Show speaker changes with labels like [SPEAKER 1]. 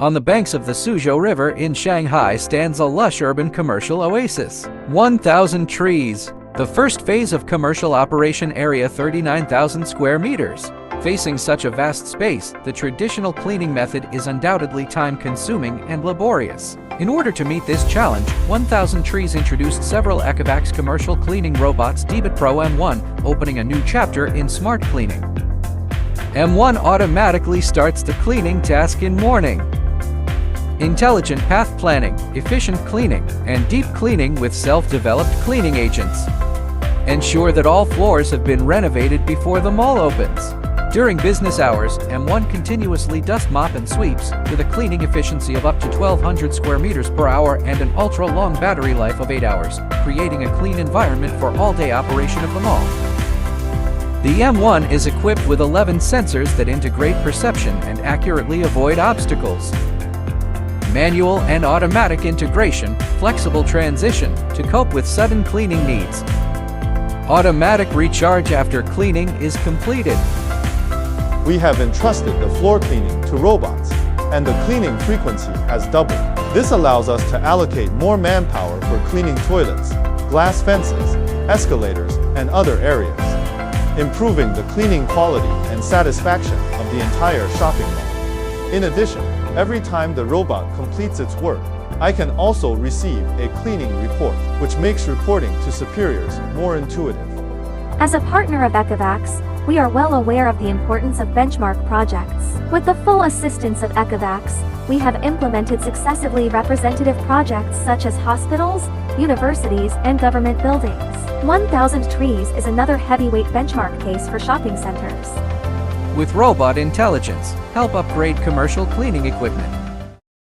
[SPEAKER 1] On the banks of the Suzhou River in Shanghai stands a lush urban commercial oasis. 1,000 trees. The first phase of commercial operation area 39,000 square meters. Facing such a vast space, the traditional cleaning method is undoubtedly time-consuming and laborious. In order to meet this challenge, 1,000 Trees introduced several ECOVACS commercial cleaning robots Debit Pro M1, opening a new chapter in smart cleaning. M1 automatically starts the cleaning task in morning. Intelligent path planning, efficient cleaning, and deep cleaning with self-developed cleaning agents. Ensure that all floors have been renovated before the mall opens. During business hours, M1 continuously dust mop and sweeps, with a cleaning efficiency of up to 1,200 square meters per hour and an ultra-long battery life of 8 hours, creating a clean environment for all-day operation of the mall. The M1 is equipped with 11 sensors that integrate perception and accurately avoid obstacles. Manual and automatic integration, flexible transition to cope with sudden cleaning needs. Automatic recharge after cleaning is completed.
[SPEAKER 2] We have entrusted the floor cleaning to robots, and the cleaning frequency has doubled. This allows us to allocate more manpower for cleaning toilets, glass fences, escalators, and other areas, improving the cleaning quality and satisfaction of the entire shopping mall. In addition, every time the robot completes its work, I can also receive a cleaning report, which makes reporting to superiors more intuitive.
[SPEAKER 3] As a partner of ECOVACS, we are well aware of the importance of benchmark projects. With the full assistance of ECOVACS, we have implemented successively representative projects such as hospitals, universities, and government buildings. 1,000 Trees is another heavyweight benchmark case for shopping centers.
[SPEAKER 1] With robot intelligence, help upgrade commercial cleaning equipment.